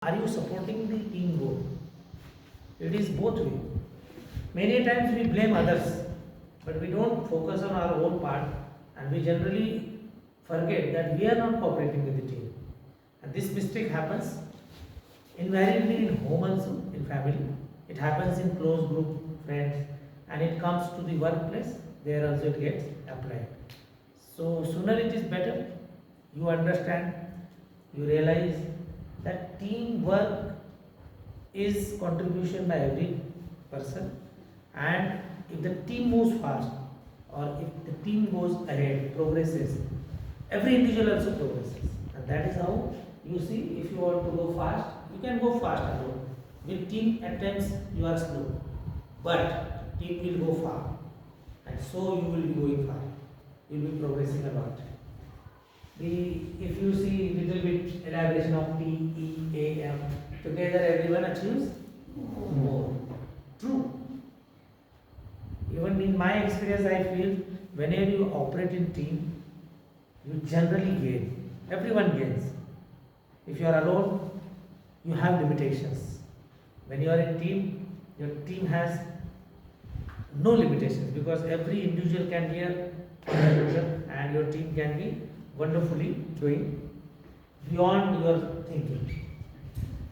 Are you supporting the team goal? It is both way. Many times we blame others, but we don't focus on our own part, and we generally forget that we are not cooperating with the team. And this mistake happens invariably in home also, in family. It happens in close group, friends, and it comes to the workplace. There also it gets applied. So sooner it is better. You understand, you realize that teamwork is contribution by every person, and if the team moves fast or if the team goes ahead, progresses, every individual also progresses, and that is how you see. If you want to go fast, you can go fast alone. With team at times you are slow, but team will go far, and so you will be going far. You will be progressing a lot. If you see little bit elaboration of TEAM, together everyone achieves more. True. Even in my experience, I feel whenever you operate in team, you generally gain. Everyone gains. If you are alone, you have limitations. When you are in team, your team has no limitations because every individual can be a contributor and your team can be wonderfully doing beyond your thinking.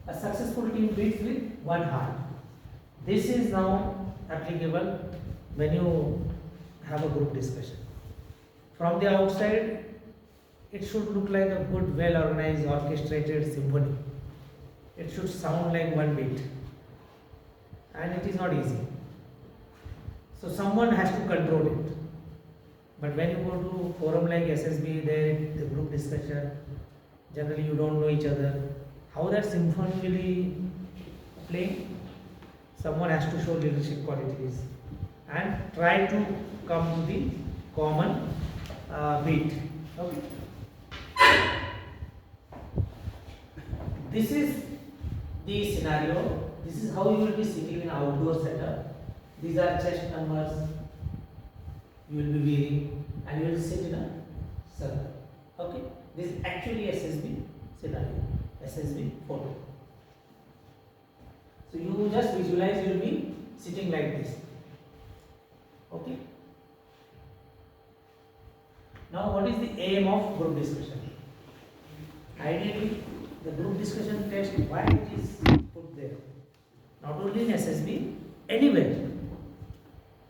A successful team beats with one heart. This is now applicable when you have a group discussion. From the outside, it should look like a good, well organized, orchestrated symphony. It should sound like one beat, and it is not easy. So someone has to control it. But when you go to forum like SSB, there the group discussion, generally you don't know each other. How that symphony will be playing? Someone has to show leadership qualities and try to come to the common beat. Okay. This is the scenario. This is how you will be sitting in outdoor setup. These are chest numbers. You will be wearing and you will sit in a circle. Okay. This is actually SSB scenario. SSB photo. So you just visualize you will be sitting like this. Okay. Now what is the aim of group discussion? Ideally, the group discussion test, why it is put there? Not only in SSB, anywhere.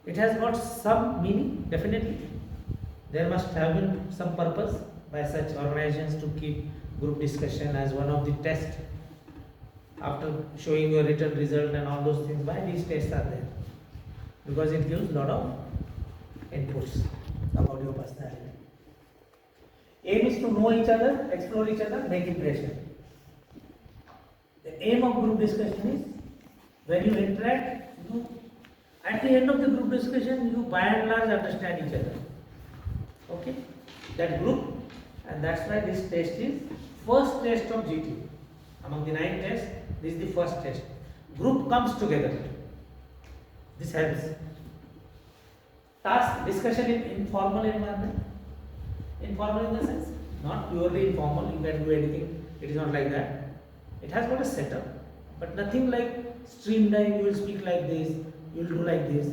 It has got some meaning, definitely. There must have been some purpose by such organizations to keep group discussion as one of the tests. After showing your written result and all those things, why these tests are there? Because it gives a lot of inputs about your personality. Aim is to know each other, explore each other, make impression. The aim of group discussion is when you interact, at the end of the group discussion, you by and large understand each other. Okay? That group, and that's why this test is first test of GT. Among the 9 tests, this is the first test. Group comes together. This helps. Task discussion in informal environment. Informal in the sense, not purely informal, you can do anything. It is not like that. It has got a setup, but nothing like streamline, you will speak like this, you will do like this.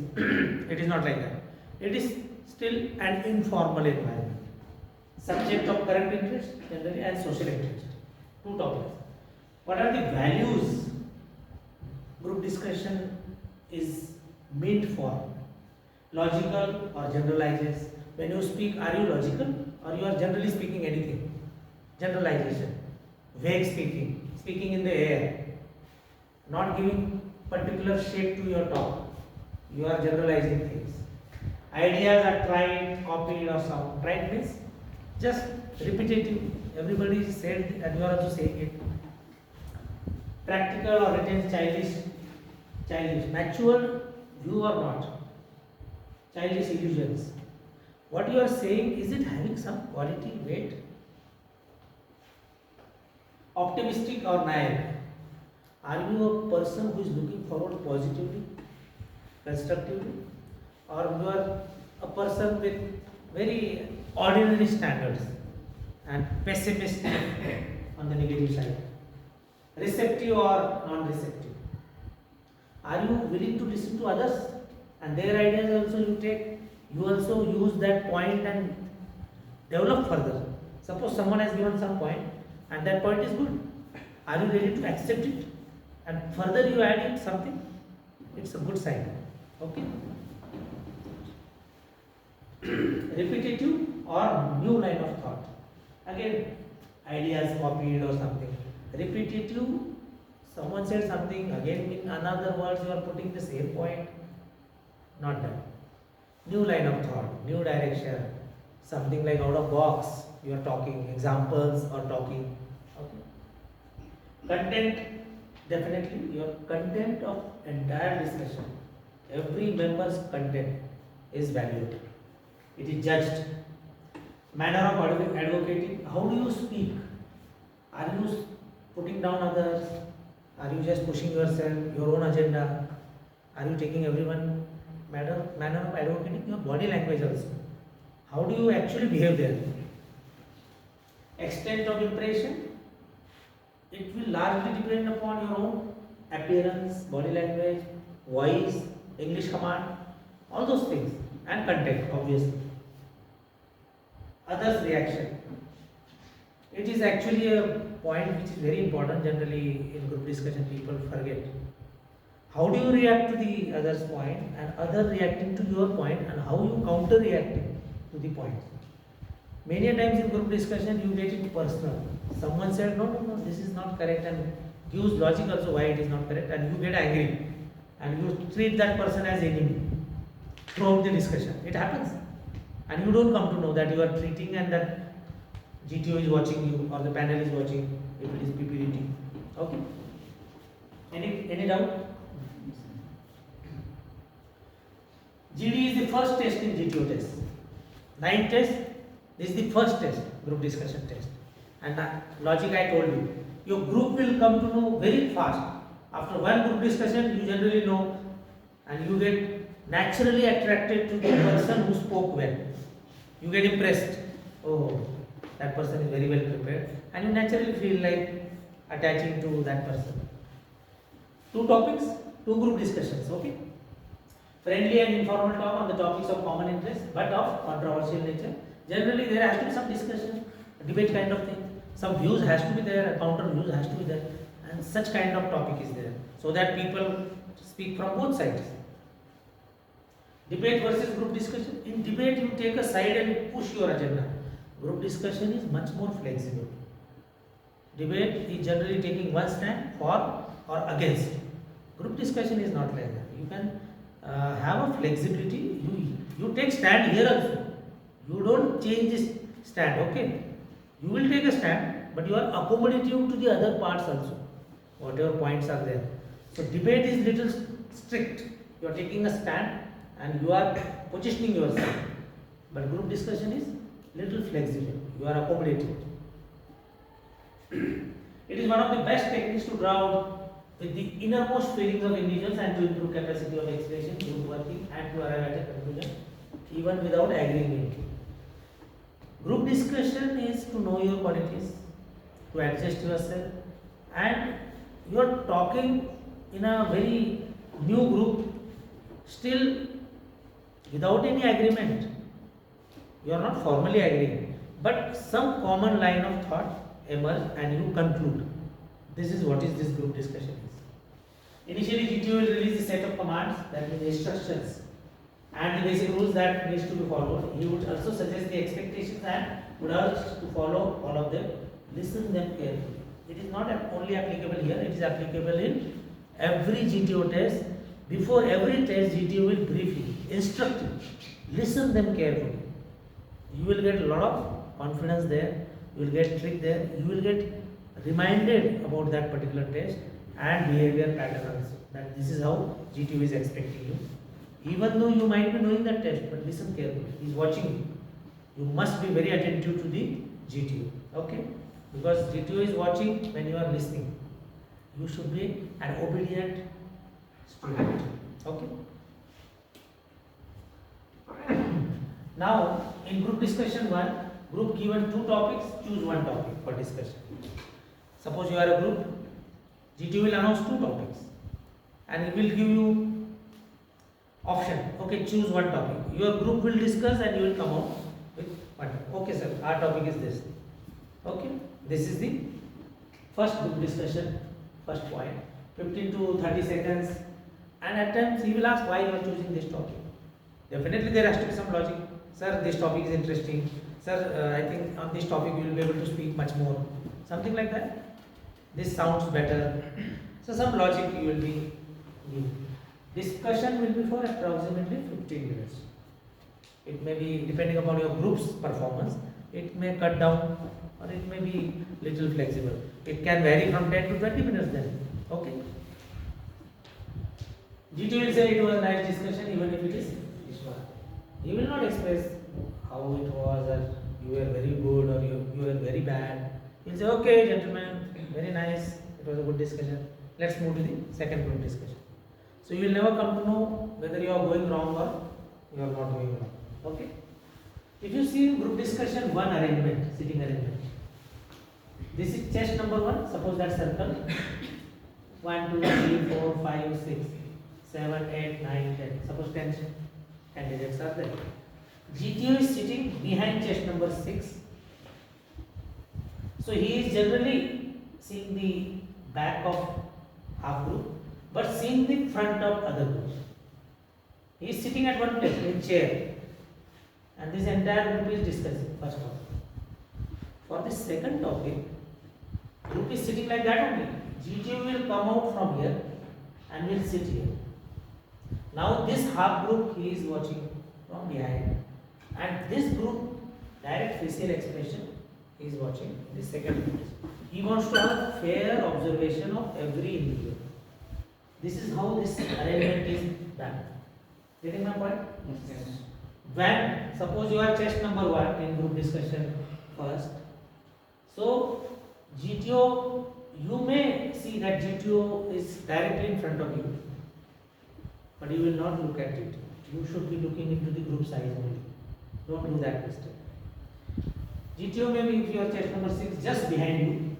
It is not like that. It is still an informal environment. Subject of current interest generally and social interest. 2 topics. What are the values group discussion is meant for? Logical or generalizes? When you speak, are you logical or you are generally speaking anything? Generalization. Vague speaking. Speaking in the air. Not giving particular shape to your talk. You are generalizing things. Ideas are tried, copied or sound. Tried means just repetitive. Everybody said and you are also saying it. Practical or written, childish. Mature, you are not. Childish illusions. What you are saying, is it having some quality, weight? Optimistic or naive? Are you a person who is looking forward positively, constructively? Or you are a person with very ordinary standards and pessimistic on the negative side? receptive or non-receptive? Are you willing to listen to others and their ideas also you take? You also use that point and develop further. Suppose someone has given some point and that point is good. Are you ready to accept it? And further you add in something? It's a good sign. Okay? Repetitive or new line of thought. Again, ideas copied or something. Repetitive, someone said something, again in another words you are putting the same point. Not done. New line of thought, new direction, something like out of box, you are talking, examples or talking. Okay. Content, definitely your content of entire discussion, every member's content is valued. It is judged. Manner of advocating, how do you speak? Are you putting down others? Are you just pushing yourself, your own agenda? Are you taking everyone? Manner of advocating, your body language also. How do you actually behave there? Extent of impression, it will largely depend upon your own appearance, body language, voice, English command, all those things, and content, obviously. Others' reaction. It is actually a point which is very important. Generally, in group discussion, people forget. How do you react to the other's point and other reacting to your point, and how you counter reacting to the point. Many a times in group discussion you get it personal. Someone said no, this is not correct, and gives logic also why it is not correct, and you get angry and you treat that person as enemy throughout the discussion. It happens, and you don't come to know that you are treating and that GTO is watching you or the panel is watching if it is PPDT. Okay. Any doubt? GD is the first test in GTO test. 9 tests, this is the first test, group discussion test. And logic I told you, your group will come to know very fast. After one group discussion, you generally know, and you get naturally attracted to the person who spoke well. You get impressed. Oh, that person is very well prepared, and you naturally feel like attaching to that person. 2 topics, 2 group discussions. Okay. Friendly and informal talk on the topics of common interest but of controversial nature. Generally there has to be some discussion, debate kind of thing. Some views has to be there, a counter views has to be there, and such kind of topic is there, so that people speak from both sides. Debate versus group discussion. In debate you take a side and you push your agenda. Group discussion is much more flexible. Debate is generally taking one stand for or against. Group discussion is not like that. You can have a flexibility. You take stand here also. You don't change this stand. Okay, you will take a stand, but you are accommodative to the other parts also, whatever points are there. So debate is little strict. You are taking a stand and you are positioning yourself. But group discussion is little flexible. You are accommodative. It is one of the best techniques to draw out with the innermost feelings of individuals and to improve capacity of expression, group working, and to arrive at a conclusion even without agreeing. Group discussion is to know your qualities, to adjust yourself, and you are talking in a very new group, still without any agreement. You are not formally agreeing, but some common line of thought emerge and you conclude. This is what is this group discussion is. Initially, GTO will release a set of commands, that means instructions, and the basic rules that needs to be followed. He would also suggest the expectations and would urge to follow all of them. Listen them carefully. It is not only applicable here; it is applicable in every GTO test. Before every test, GTO will brief you, instruct you. Listen them carefully. You will get a lot of confidence there. You will get trick there. You will get reminded about that particular test and behavior pattern also, that this is how GTO is expecting you. Even though you might be knowing that test, but listen carefully. He is watching you. You must be very attentive to the GTO. Okay? Because GTO is watching when you are listening. You should be an obedient student. Okay? Now, in group discussion 1, group given 2 topics, choose one topic for discussion. Suppose you are a group, GTO will announce two topics and it will give you option. Okay, choose one topic. Your group will discuss and you will come out with one. Okay, sir, our topic is this. Okay, this is the first group discussion, first point, 15 to 30 seconds. And at times he will ask why you are choosing this topic. Definitely there has to be some logic. Sir, this topic is interesting. Sir, I think on this topic you will be able to speak much more. Something like that. This sounds better. So some logic you will be giving. Discussion will be for approximately 15 minutes. It may be depending upon your group's performance. It may cut down or it may be little flexible. It can vary from 10 to 20 minutes then. Okay. GT will say it was a nice discussion even if it is Ishwar. He will not express how it was or you were very good or you were very bad. He will say, okay gentlemen, very nice, it was a good discussion. Let's move to the second group discussion. So you will never come to know whether you are going wrong or you are not going wrong. Okay? If you see group discussion, one arrangement, sitting arrangement. This is chest number 1, suppose that circle. 1, 2, 3, 4, 5, 6, 7, 8, 9, 10. Suppose 10 candidates are there. GTO is sitting behind chest number 6. So he is generally seeing the back of half group, but seeing the front of other groups. He is sitting at one place in chair, and this entire group is discussing first topic. For the second topic, group is sitting like that only. GTO will come out from here and will sit here. Now this half group he is watching from behind, and this group direct facial expression he is watching the second group. He wants to have fair observation of every individual. This is how this arrangement is done. Getting my point? Yes. When suppose you are chest number 1 in group discussion first, so GTO, you may see that GTO is directly in front of you, but you will not look at it. You should be looking into the group size only. Don't do that mistake. GTO may be if you are chest number 6 just behind you.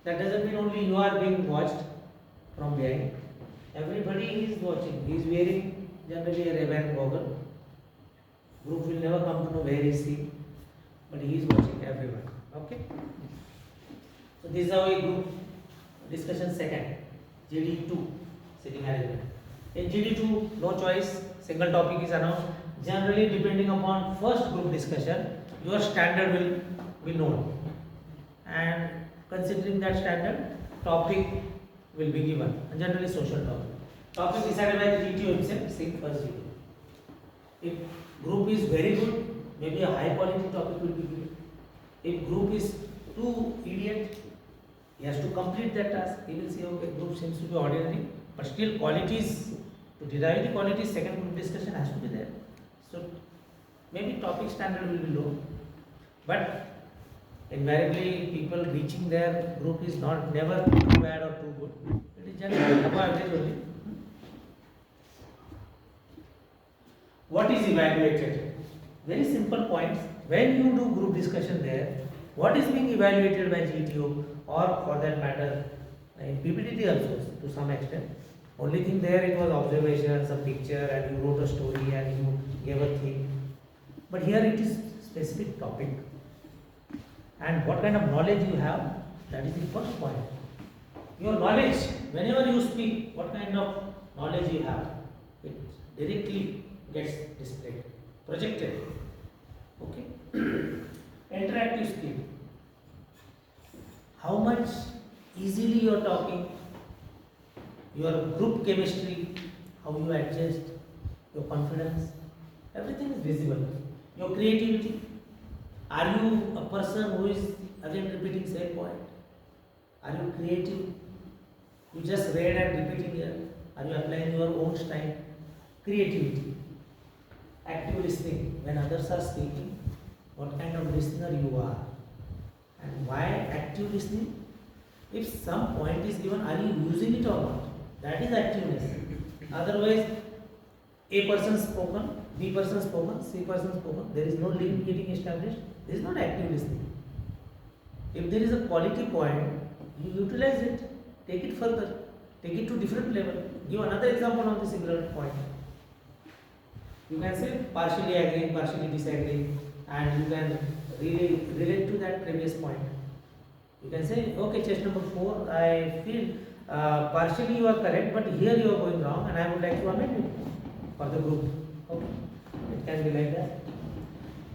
That doesn't mean only you are being watched from behind. Everybody is watching. He is wearing generally a Ray-Ban goggle. Group will never come to know where is he, but he is watching everyone. Okay. So this is how a group discussion second. GD2 sitting arrangement. In GD2, no choice. Single topic is announced. Generally, depending upon first group discussion, your standard will be known, and considering that standard, topic will be given. And generally, social topic. Topic decided by the GTO himself. Sing first GTO. If group is very good, maybe a high quality topic will be given. If group is too idiot, he has to complete that task. He will say, okay, group seems to be ordinary, but still qualities, to derive the qualities, second group discussion has to be there. So maybe topic standard will be low, but invariably people reaching their group is not never too bad or too good. It is generally above average only. What is evaluated? Very simple points. When you do group discussion there, what is being evaluated by GTO, or for that matter in PPTT also to some extent? Only thing there it was observations, a picture, and you wrote a story and you gave a theme. But here it is specific topic. And what kind of knowledge you have, that is the first point. Your knowledge, whenever you speak, what kind of knowledge you have, it directly gets displayed, projected. Okay? Interactive skill. How much easily you are talking, your group chemistry, how you adjust, your confidence, everything is visible. Your creativity. Are you a person who is again repeating same point? Are you creative? You just read and repeating here. Are you applying your own style? Creativity. Active listening. When others are speaking, what kind of listener you are? And why active listening? If some point is given, are you using it or not? That is activeness. Otherwise, A person spoken, B person spoken, C person spoken, there is no link getting established. This is not active listening. If there is a quality point, you utilize it. take it further, take it to different level. Give another example on the similar point. You can say partially agreeing, partially disagreeing, and you can really relate to that previous point. You can say, okay, test number 4, I feel partially you are correct, but here you are going wrong, and I would like to amend it for the group. Okay, it can be like that.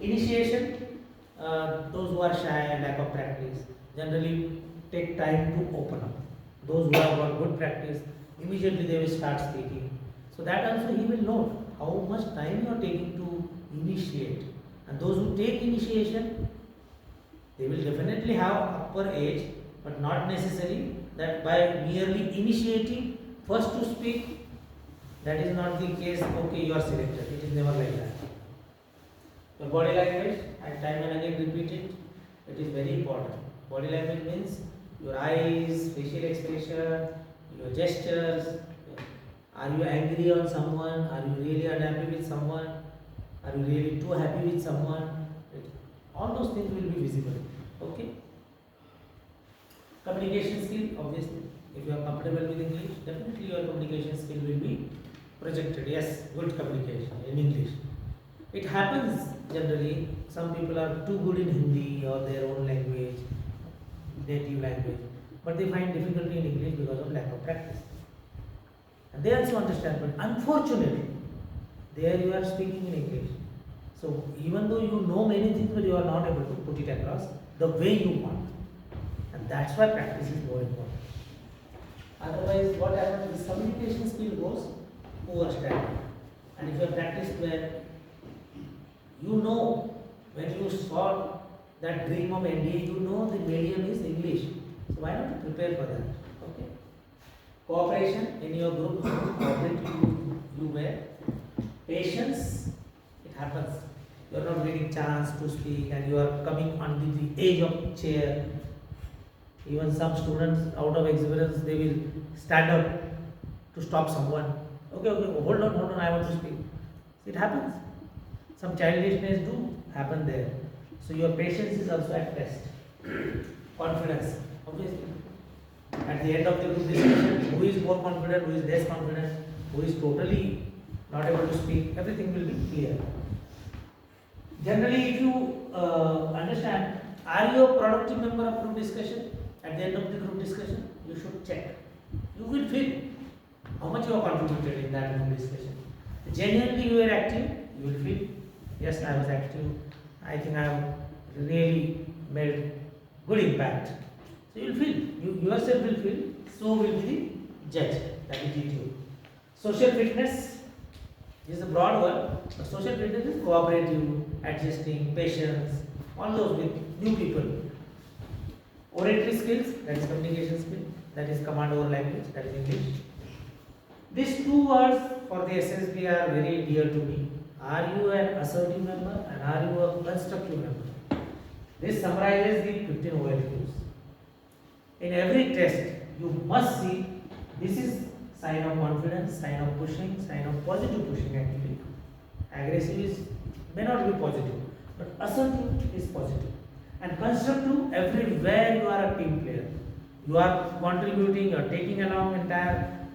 Initiation, those who are shy, lack of practice, generally take time to open up. Those who have got good practice, immediately they will start speaking. So that also he will know how much time you are taking to initiate. And those who take initiation, they will definitely have upper age, but not necessary that by merely initiating first to speak, that is not the case. Okay, you are selected. It is never like that. Your body language, and time and again repeat it. It is very important. Body language means your eyes, facial expression, your gestures. Are you angry on someone? Are you really unhappy with someone? Are you really too happy with someone? All those things will be visible. Okay. Communication skill, obviously. If you are comfortable with English, definitely your communication skill will be projected. Yes, good communication in English. It happens generally. Some people are too good in Hindi or their own language, native language, but they find difficulty in English because of lack of practice. And they also understand, but unfortunately, there you are speaking in English. So even though you know many things, but you are not able to put it across the way you want. And that's why practice is more important. Otherwise, what happens? This communication skill goes poor standard. And if you have practiced well, you know when you saw that dream of NDA, you know the medium is English. So why not prepare for that? Okay. Cooperation in your group, cooperate you were. Patience, it happens. You are not getting chance to speak and you are coming under the age of chair. Even some students out of experience, they will stand up to stop someone. Okay, hold on, I want to speak. It happens. Some childishness do happen there. So your patience is also at test. Confidence, obviously. At the end of the group discussion, who is more confident, who is less confident, who is totally not able to speak, everything will be clear. Generally, if you understand, are you a productive member of group discussion? At the end of the group discussion, you should check. You will feel how much you are contributed in that group discussion. Genuinely you were active, you will feel, yes, I was active. I think I have really made good impact. So you will feel, you yourself will feel, so will be the judge, that is you. Social fitness is a broad word, but social fitness is cooperative, adjusting, patience, all those with new people. Oratory skills, that is communication skill, that is command over language, that is English. These two words for the SSB are very dear to me. Are you an assertive member and are you a constructive member? This summarizes the 15 OLQs. In every test, you must see this is sign of confidence, sign of pushing, sign of positive pushing actually. Aggressive is may not be positive, but assertive is positive. And constructive, everywhere you are a team player. You are contributing, you are taking along entire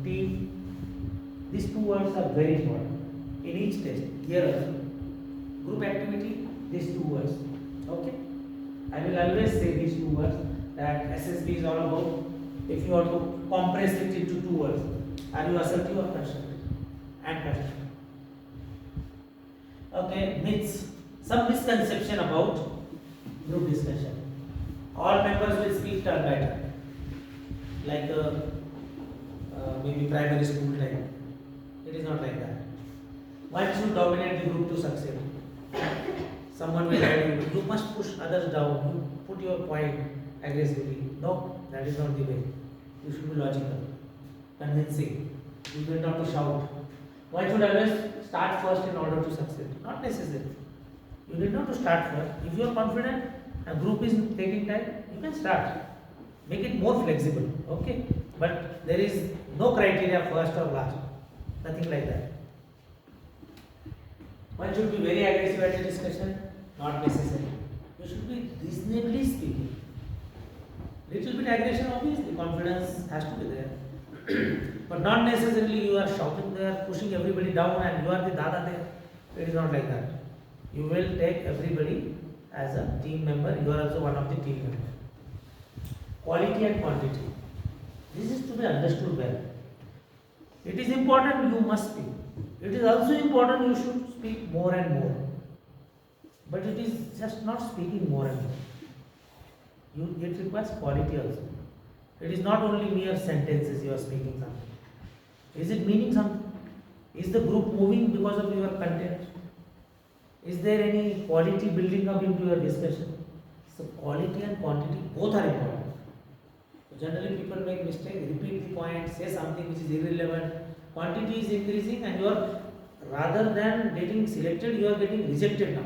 team. These two words are very important in each test. Here also. Group activity, these two words. Okay? I will always say these two words that SSB is all about. If you want to compress it into two words, are you assertive or constructive? And constructive. Okay, myths. Some misconception about group discussion. All members will speak turn by turn, like maybe primary school time. It is not like that. One should dominate the group to succeed. Someone will tell you, you must push others down, you put your point aggressively. No, that is not the way. You should be logical, convincing. You need not to shout. One should always start first in order to succeed. Not necessary. You need not to start first. If you are confident, a group is taking time, you can start. Make it more flexible, okay? But there is no criteria first or last. Nothing like that. One should be very aggressive at the discussion, not necessary. You should be reasonably speaking. Little bit aggression, obviously, confidence has to be there. But not necessarily you are shouting there, pushing everybody down and you are the dada there. It is not like that. You will take everybody as a team member, you are also one of the team members. Quality and quantity. This is to be understood well. It is important you must speak. It is also important you should speak more and more. But it is just not speaking more and more. It requires quality also. It is not only mere sentences you are speaking something. Is it meaning something? Is the group moving because of your content? Is there any quality building up into your discussion? So quality and quantity both are important. So generally people make mistakes, repeat the point, say something which is irrelevant. Quantity is increasing and you are, rather than getting selected, you are getting rejected now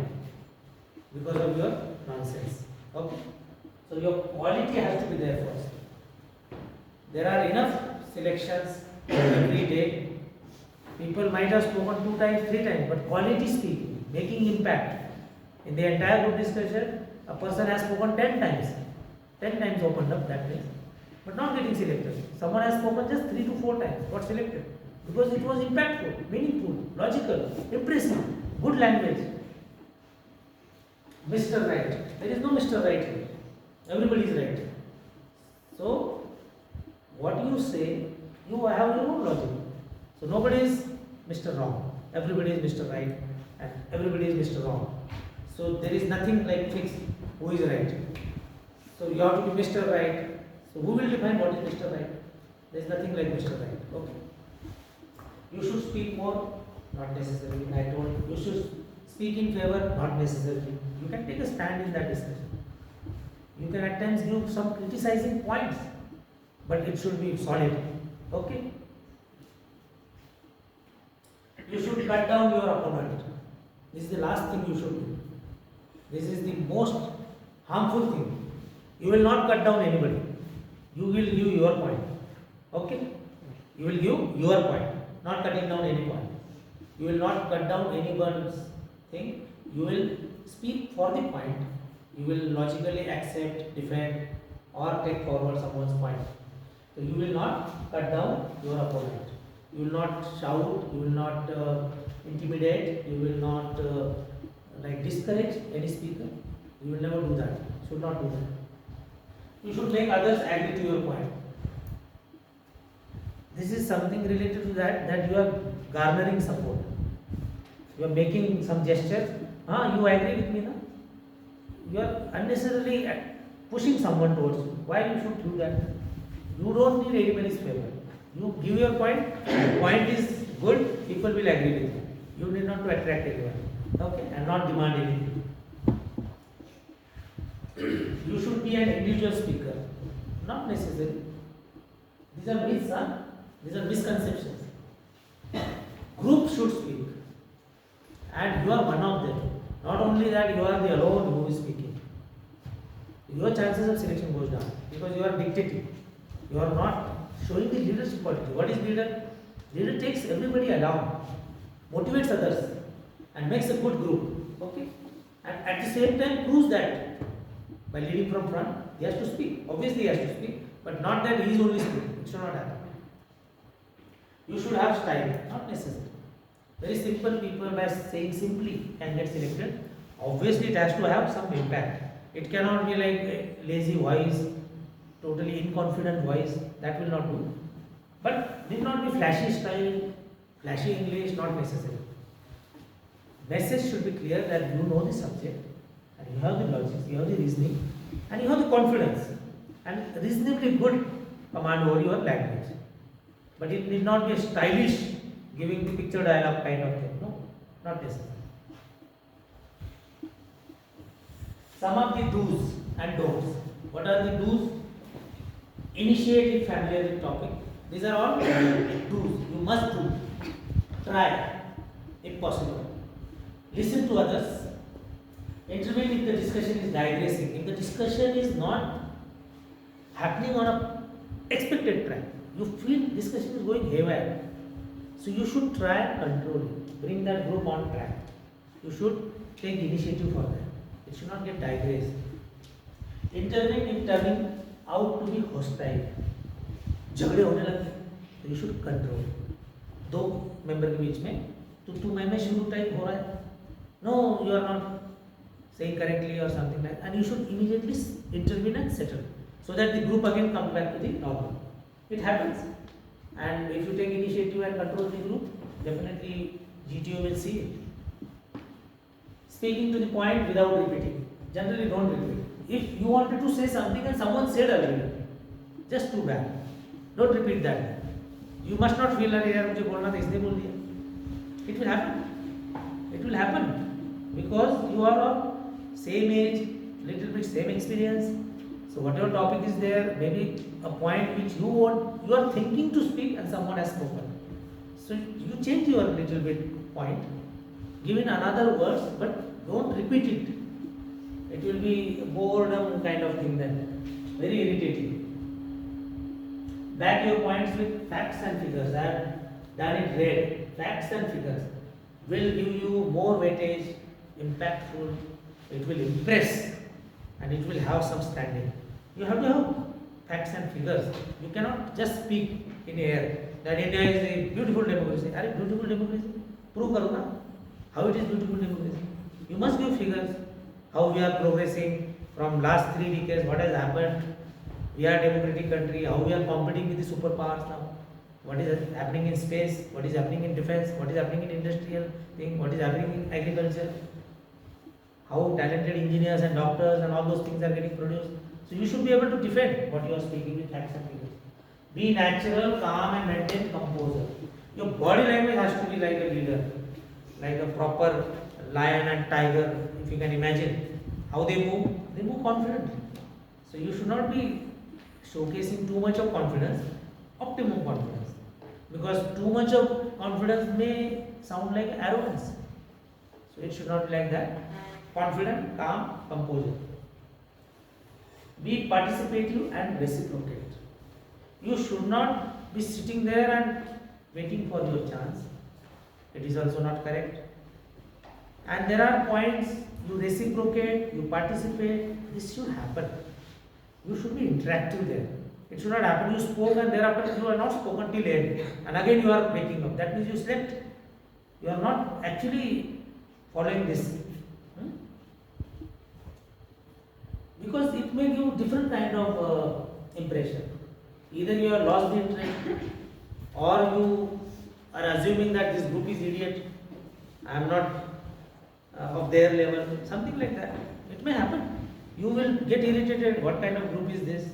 because of your nonsense. Okay? So your quality has to be there first. There are enough selections every day. People might have spoken 2 times, 3 times, but quality speaking, making impact. In the entire group discussion, a person has spoken 10 times. 10 times opened up that place, but not getting selected. Someone has spoken just 3 to 4 times, got selected. Because it was impactful, meaningful, logical, impressive, good language. Mr. Right. There is no Mr. Right here. Everybody is right. So, what you say, you have your own logic. So, nobody is Mr. Wrong. Everybody is Mr. Right and everybody is Mr. Wrong. So, there is nothing like fixed who is right. So, you have to be Mr. Right. So, who will define what is Mr. Right? There is nothing like Mr. Right. Okay. You should speak more, not necessarily. I told you should speak in favor, not necessarily. You can take a stand in that discussion. You can at times give some criticizing points, but it should be solid. Okay? You should cut down your opponent. This is the last thing you should do. This is the most harmful thing. You will not cut down anybody. You will give your point. Okay? You will give your point, not cutting down any point. You will not cut down anyone's thing. You will speak for the point. You will logically accept, defend, or take forward someone's point. So you will not cut down your opponent. You will not shout. You will not intimidate. You will not discourage any speaker. You will never do that. Should not do that. You should make others agree to your point. This is something related to that you are garnering support. You are making some gestures. You agree with me now? You are unnecessarily pushing someone towards you. Why you should do that? You don't need anybody's favor. You give your point. The point is good. People will agree with you. You need not to attract anyone. Okay, and not demand anything. You should be an individual speaker. Not necessary. These are myths, These are misconceptions. Group should speak. And you are one of them. Not only that, you are the alone who is speaking. Your chances of selection goes down because you are dictating. You are not showing the leadership quality. What is leader? Leader takes everybody along, motivates others, and makes a good group. Okay? And at the same time proves that by leading from front, he has to speak. Obviously, he has to speak, but not that he is only speaking. It should not happen. You should have style, not necessary. Very simple people by saying simply can get selected. Obviously, it has to have some impact. It cannot be like a lazy voice, totally inconfident voice. That will not do. But need not be flashy style, flashy English, not necessary. Message should be clear that you know the subject and you have the logic, you have the reasoning, and you have the confidence and reasonably good command over your language. But it need not be stylish, giving the picture dialogue kind of thing. No, not necessary. Some of the do's and don'ts. What are the do's? Initiate in familiar with topic. These are all do's. You must do. Try, if possible. Listen to others. Intervene if the discussion is digressing. If the discussion is not happening on a expected track, you feel discussion is going haywire. So you should try and control it. Bring that group on track. You should take initiative for that. It should not get digressed. Intervene if turning out to be hostile, झगड़े होने लगते तो you should control. दो member के बीच में तो तू मैं शुरू टाइप हो रहा है, no you are not saying correctly or something like, and you should immediately intervene and settle so that the group again comes back to the normal. It happens, and if you take initiative and control the group, definitely GTO will see it. Speaking to the point without repeating. Generally don't repeat. If you wanted to say something and someone said earlier, just too bad, don't repeat that. You must not feel that यार मुझे बोलना था इसने बोल दिया. It will happen. It will happen because you are of same age, little bit same experience. So whatever topic is there, maybe a point which you are thinking to speak and someone has spoken. So you change your little bit point, give in another words, but don't repeat it. It will be a boredom kind of thing then, very irritating. Back your points with facts and figures. I have done it red. Facts and figures will give you more weightage, impactful. It will impress and it will have some standing. You have to have facts and figures. You cannot just speak in air that India is a beautiful democracy. Are it beautiful democracy? Prove karo na. How it is beautiful democracy? You must give figures. How we are progressing from last 3 decades. What has happened? We are a democratic country. How we are competing with the superpowers now? What is happening in space? What is happening in defense? What is happening in industrial thing? What is happening in agriculture? How talented engineers and doctors and all those things are getting produced. So you should be able to defend what you are speaking with facts and figures. Be natural, calm and maintain composure. Your body language has to be like a leader, like a proper lion and tiger. If you can imagine how they move confidently. So you should not be showcasing too much of confidence, optimum confidence. Because too much of confidence may sound like arrogance. So it should not be like that. Confident, calm, composure. Be participative and reciprocate. You should not be sitting there and waiting for your chance. It is also not correct. And there are points you reciprocate, you participate. This should happen. You should be interactive there. It should not happen. You spoke and thereafter you are not spoken till end. And again you are waking up. That means you slept. You are not actually following this. Because it may give different kind of impression. Either you are lost the interest, or you are assuming that this group is idiot. I am not of their level. Something like that. It may happen. You will get irritated. What kind of group is this?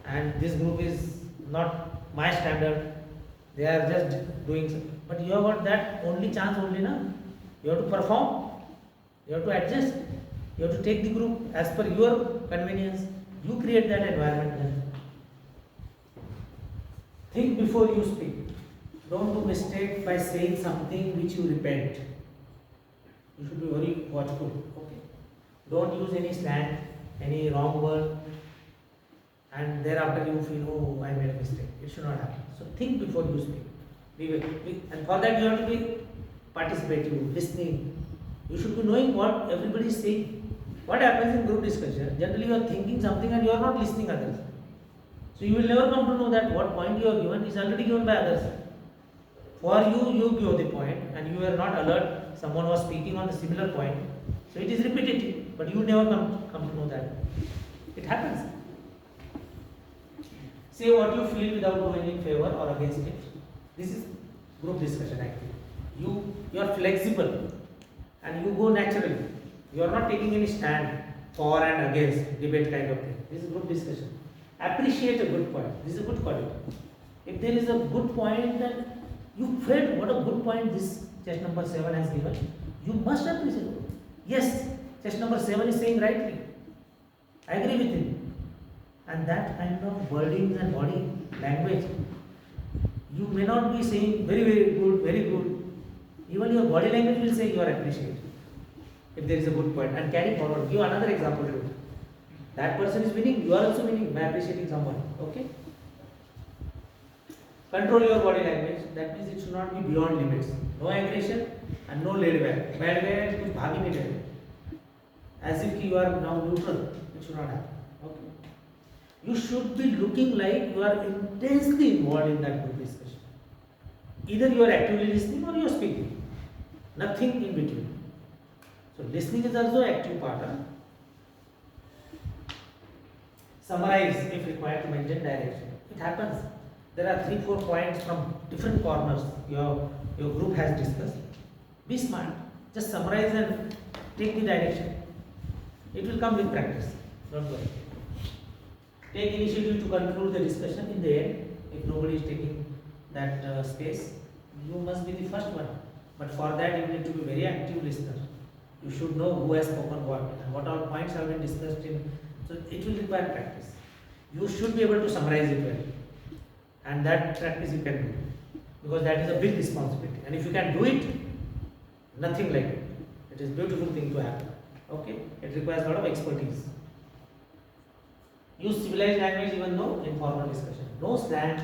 And this group is not my standard. They are just doing something. But you have got that only chance only now. You have to perform. You have to adjust. You have to take the group as per your convenience. You create that environment then. Think before you speak. Don't do mistake by saying something which you repent. You should be very watchful. Okay. Don't use any slang, any wrong word, and thereafter you feel, oh, I made a mistake. It should not happen. So think before you speak. And for that you have to be participative, listening. You should be knowing what everybody is saying. What happens in group discussion? Generally you are thinking something and you are not listening others. So you will never come to know that what point you are given is already given by others. For you, you give the point and you are not alert. Someone was speaking on a similar point. So it is repetitive, but you never come to know that. It happens. Say what you feel without going in favor or against it. This is group discussion actually. You are flexible and you go naturally. You are not taking any stand for and against debate kind of thing. This is group discussion. Appreciate a good point. This is a good quality. If there is a good point, then you felt what a good point this chest number 7 has given. You must appreciate it. Yes, chest number 7 is saying rightly. I agree with him. And that kind of wordings and body language, you may not be saying very, very good, very good. Even your body language will say you are appreciated. If there is a good point, and carry forward. Give another example to it. That person is winning, you are also winning by appreciating someone. Okay? Control your body language. That means it should not be beyond limits. No aggression and no laid back. Laid back, कुछ भाग ही नहीं रहे. As if you are now neutral. It should not happen. Okay? You should be looking like you are intensely involved in that group discussion. Either you are actively listening or you are speaking. Nothing in between. So listening is also an active part. Huh? Summarize if required to maintain direction. It happens. There are 3-4 points from different corners your group has discussed. Be smart. Just summarize and take the direction. It will come with practice. Don't worry. Take initiative to conclude the discussion in the end. If nobody is taking that space, you must be the first one. But for that, you need to be very active listener. You should know who has spoken what and what all points have been discussed in. So it will require practice. You should be able to summarize it well. And that practice you can do. Because that is a big responsibility. And if you can do it, nothing like it. It is a beautiful thing to happen. Okay? It requires a lot of expertise. Use civilized language even though informal discussion. No slang,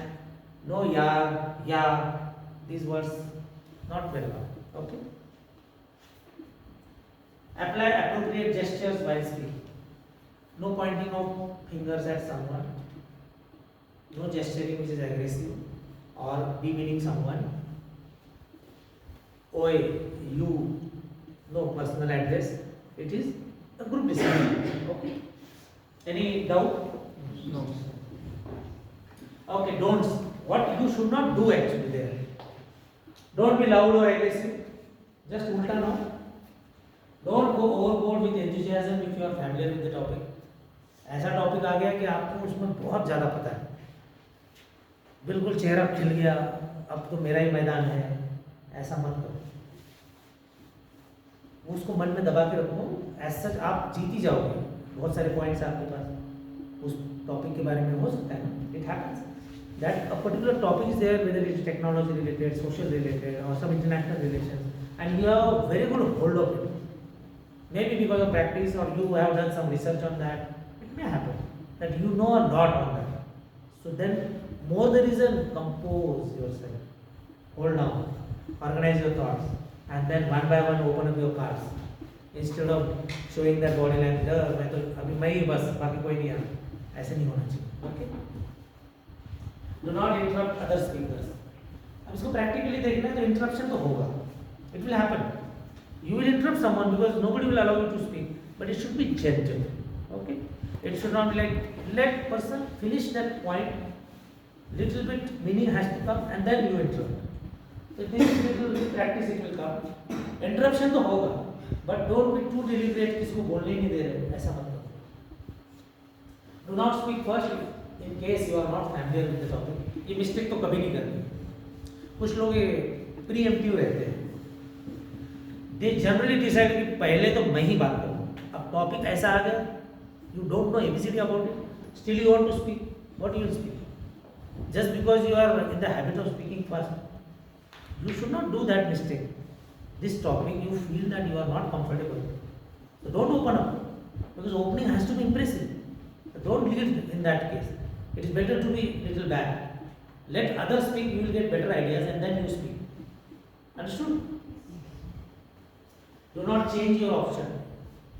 no yeah, these words not welcome. Okay? Apply appropriate gestures while speaking. No pointing of fingers at someone. No gesturing which is aggressive or demeaning someone. Oi, you, no personal address. It is a group discussion. Okay? Any doubt? No. Okay, don'ts. What you should not do actually there. Don't be loud or aggressive. Just ulta no. Don't go overboard with enthusiasm if you are familiar with the topic. ऐसा topic आ गया कि आपको उसमें बहुत ज़्यादा पता है, बिल्कुल चेहरा खिल गया, अब तो मेरा ही मैदान है, ऐसा मत करो. उसको मन में दबा के रखो. ऐसा आप जीत ही जाओगे. बहुत सारे पॉइंट्स आपके पास उस टॉपिक के बारे में हो सकता है. It happens that a particular topic is there, whether it is technology related, social related, or some international relations, and you have a very good hold of it. Maybe because of practice or you have done some research on that, it may happen that you know a lot on that. So then, more the reason, compose yourself, hold down, organize your thoughts, and then one by one open up your cards. Instead of showing that body language, मैं तो अभी मैं ही बस बाकी कोई नहीं है, ऐसे नहीं होना चाहिए. Okay? Do not interrupt other speakers. अब इसको practically देखना है तो interruption तो होगा. It will happen. You will interrupt someone because nobody will allow you to speak. But it should be gentle. Okay? It should not be like, let person finish that point. Little bit meaning has to come and then you interrupt. So this little practice it will come. Interruption तो होगा. But don't be too deliberate किसी को बोलने ही नहीं दे रहे. ऐसा मत करो. Do not speak first in case you are not familiar with the topic. ये मिस्टेक तो कभी नहीं करनी. कुछ लोग ये प्रीएम्प्टिव रहते हैं. They generally decide कि पहले तो मैं ही बात करूँ. अब टॉपिक ऐसा आ गया, you don't know ABCD about it, still you want to speak. What you will speak? Just because you are in the habit of speaking first, you should not do that mistake. This topic you feel that you are not comfortable, so don't open up because opening has to be impressive. So don't lead in that case. It is better to be little back. Let others speak, you will get better ideas and then you speak. Understood? Do not change your option.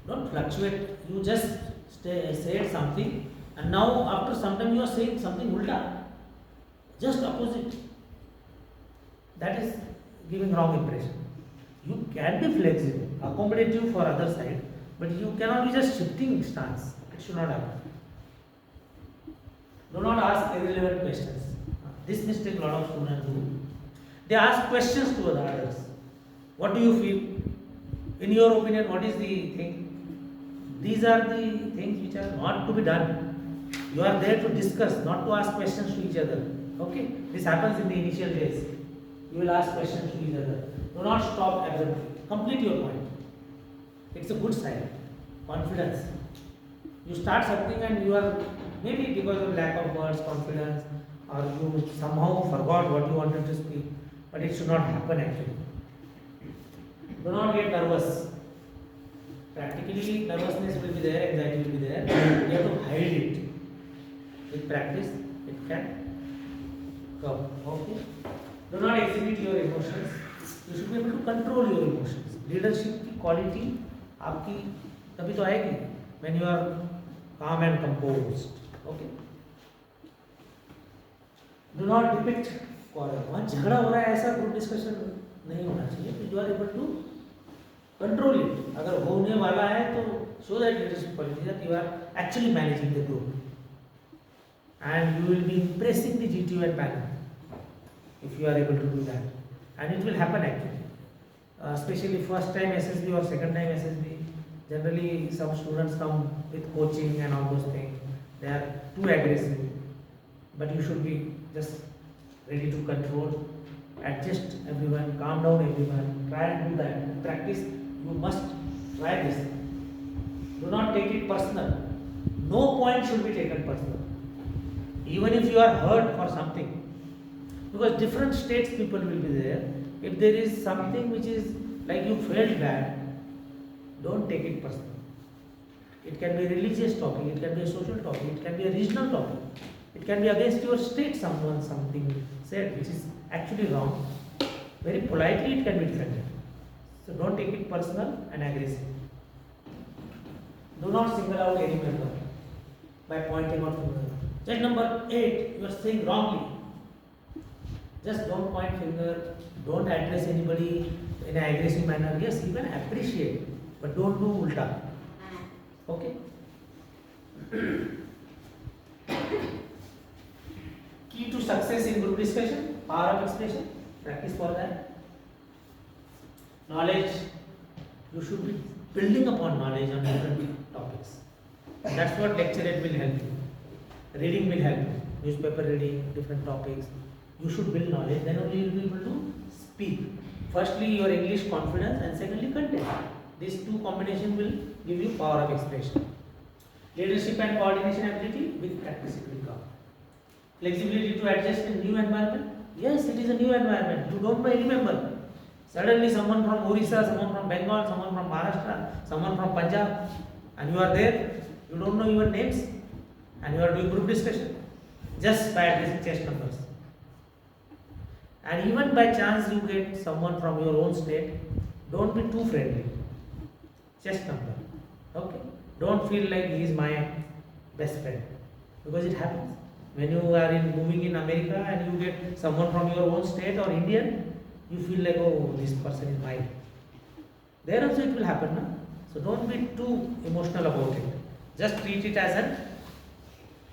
Don't fluctuate. You just say something and now after some time you are saying something ulta. Just opposite. That is giving wrong impression. You can be flexible, accommodative for other side, but you cannot be just shifting stance. It should not happen. Do not ask irrelevant questions. This mistake a lot of students do. They ask questions to the others. What do you feel? In your opinion, what is the thing? These are the things which are not to be done. You are there to discuss, not to ask questions to each other. Okay? This happens in the initial days. You will ask questions to each other. Do not stop abruptly. Complete your point. It's a good sign. Confidence. You start something and you are maybe because of lack of words, confidence, or you somehow forgot what you wanted to speak, but it should not happen actually. Do not get nervous. Practically, nervousness will be there, anxiety will be there. You have to hide it. With practice, it can come. Okay? Do not exhibit your emotions. You should be able to control your emotions. Leadership की quality आपकी तभी तो आएगी when you are calm and composed. Okay? Do not depict quarrel. वहाँ झगड़ा हो रहा है ऐसा ग्रुप डिस्कशन नहीं होना चाहिए. You are able to control it. अगर होने वाला है तो show that leadership quality that you are actually managing the group and you will be impressing the GTO and panel if you are able to do that, and it will happen actually. Especially first time SSB or second time SSB, generally some students come with coaching and all those things. They are too aggressive, but you should be just ready to control, adjust everyone, calm down everyone, try and do that. Practice, you must try this. Do not take it personal. No point should be taken personal. Even if you are hurt for something, because different states people will be there. If there is something which is like you felt bad, don't take it personal. It can be a religious topic, it can be a social topic, it can be a regional topic, it can be against your state. Someone something said which is actually wrong. Very politely it can be defended. So don't take it personal and aggressive. Do not single out any member by pointing out finger. Then number 8, you are saying wrongly. Just don't point finger, don't address anybody in an aggressive manner. Yes, you can appreciate, but don't do ulta. Okay? Key to success in group discussion, power of expression, practice for that. Knowledge, you should be building upon knowledge on different topics. That's what lecturate will help you. Reading will help you. Newspaper reading, different topics. You should build knowledge, then only you will be able to speak. Firstly, your English confidence, and secondly, content. These two combination will give you power of expression. Leadership and coordination ability, with practice it will come. Flexibility to adjust in new environment. Yes, it is a new environment. You don't know any member. Suddenly someone from Orissa, someone from Bengal, someone from Maharashtra, someone from Punjab, and you are there. You don't know your names. And you are doing group discussion just by addressing chest numbers. And even by chance you get someone from your own state, don't be too friendly. Chest number. Okay? Don't feel like he is my best friend, because it happens. When you are moving in America and you get someone from your own state or Indian, you feel like, oh, this person is mine. There also it will happen, no? So don't be too emotional about it. Just treat it as an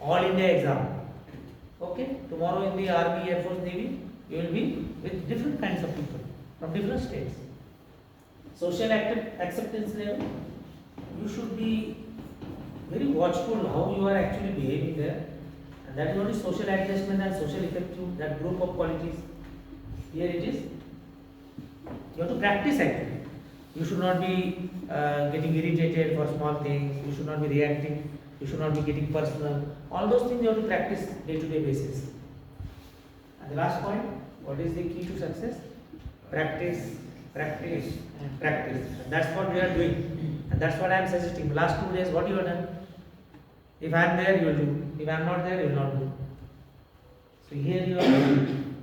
all India exam. Okay? Tomorrow in the Army, Air Force, Navy, you will be with different kinds of people from different states. Social acceptance level, you should be very watchful how you are actually behaving there. And that is what is social adjustment and social effective, that group of qualities. Here it is. You have to practice actually. You should not be getting irritated for small things. You should not be reacting. You should not be getting personal. All those things you have to practice day-to-day basis. And the last point, what is the key to success? Practice, practice, and practice. And that's what we are doing. And that's what I am suggesting. Last 2 days, what you have done? If I am there, you will do. If I am not there, you will not do. So here you are doing.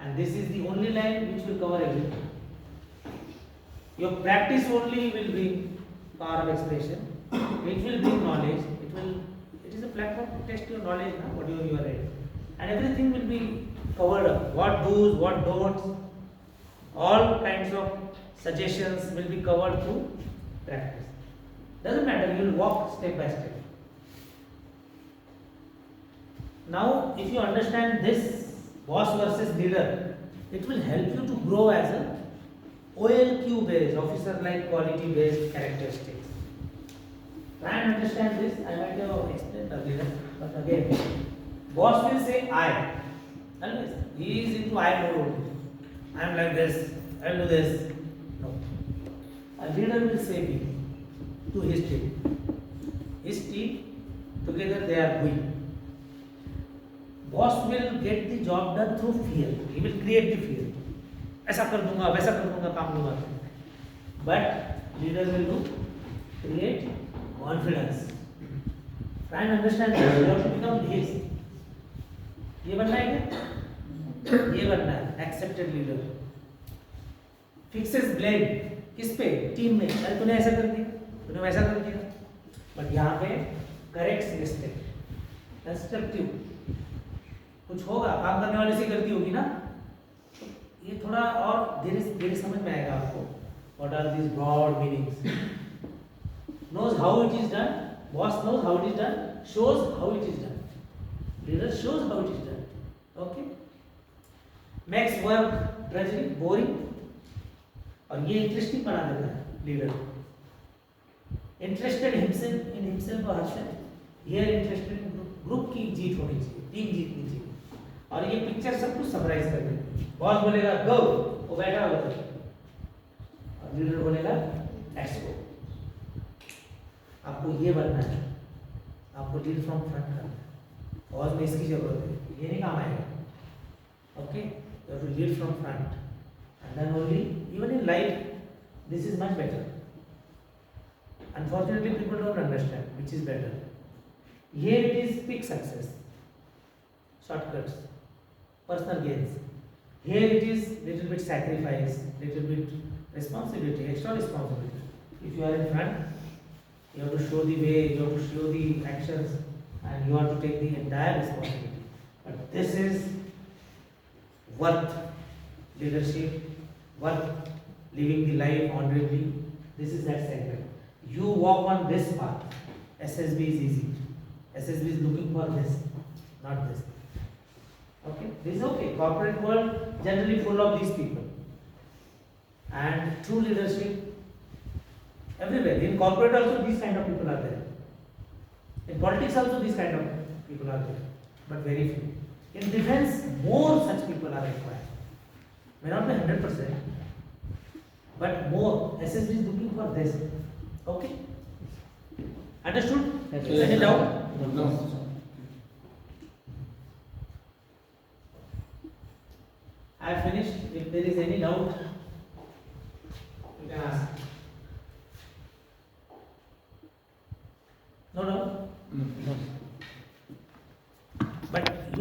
And this is the only line which will cover everything. Your practice only will bring power of expression. It will bring knowledge. It is a platform to test your knowledge, whatever you are reading. And everything will be covered up. What do's, what don'ts, all kinds of suggestions will be covered through practice. Doesn't matter, you will walk step by step. Now, if you understand this boss versus leader, it will help you to grow as a OLQ based, officer like quality based characteristics. Try and understand this. I might have explained earlier, but again, boss will say I. Always. He is into I mode only. I am like this, I will do this. No. A leader will say B to his team. His team, together they are doing. Boss will get the job done through fear. He will create the fear. ऐसा कर दूंगा, वैसा कर दूंगा, काम नहीं होगा. But leader will do create confidence. Try and understand this. You have to become this. ये बनना है क्या? ये बनना है. Accepted leader. Fixes blame. किस पे? टीम में. अरे तूने ऐसा कर दिया, तूने वैसा कर दिया. But यहाँ पे corrects mistake. Constructive. कुछ होगा, काम करने वाले से गलती होगी ना। ये थोड़ा और धीरे धीरे समझ में आएगा आपको what are this broad meanings. knows how it is done, boss knows how it is done, shows how it is done, leader shows how it is done. Okay, makes work drudgery boring, और ये interesting बना देता है leader. Interested himself in himself और herself, here interested in group की जीत होनी चाहिए, टीम जीतनी चाहिए। और ये पिक्चर सब कुछ समराइज कर देती है। बॉस बोलेगा गो, वो बैठा होगा, और लीडर बोलेगा लेट्स गो। आपको ये बनना है, आपको लीड फ्रॉम फ्रंट करना है। बॉस में इसकी जरूरत है, ये नहीं काम आएगा। Okay, you have to lead from front and then only even in life this is much better. Unfortunately, people don't understand which is better. Here it is quick success, shortcuts, personal gains. Here it is little bit sacrifice, little bit responsibility, extra responsibility. If you are in front, you have to show the way, you have to show the actions, and you have to take the entire responsibility. But this is worth leadership, worth living the life honorably. This is that segment. You walk on this path. SSB is easy. SSB is looking for this, not this. Okay, this is okay. Corporate world generally full of these people. And true leadership everywhere. In corporate also these kind of people are there. In politics also these kind of people are there, but very few. In defense, more such people are required. May not be 100%, but more. SSB is looking for this. Okay, understood? Yes. Any doubt? No. I have finished. If there is any doubt, you can ask. No doubt? No.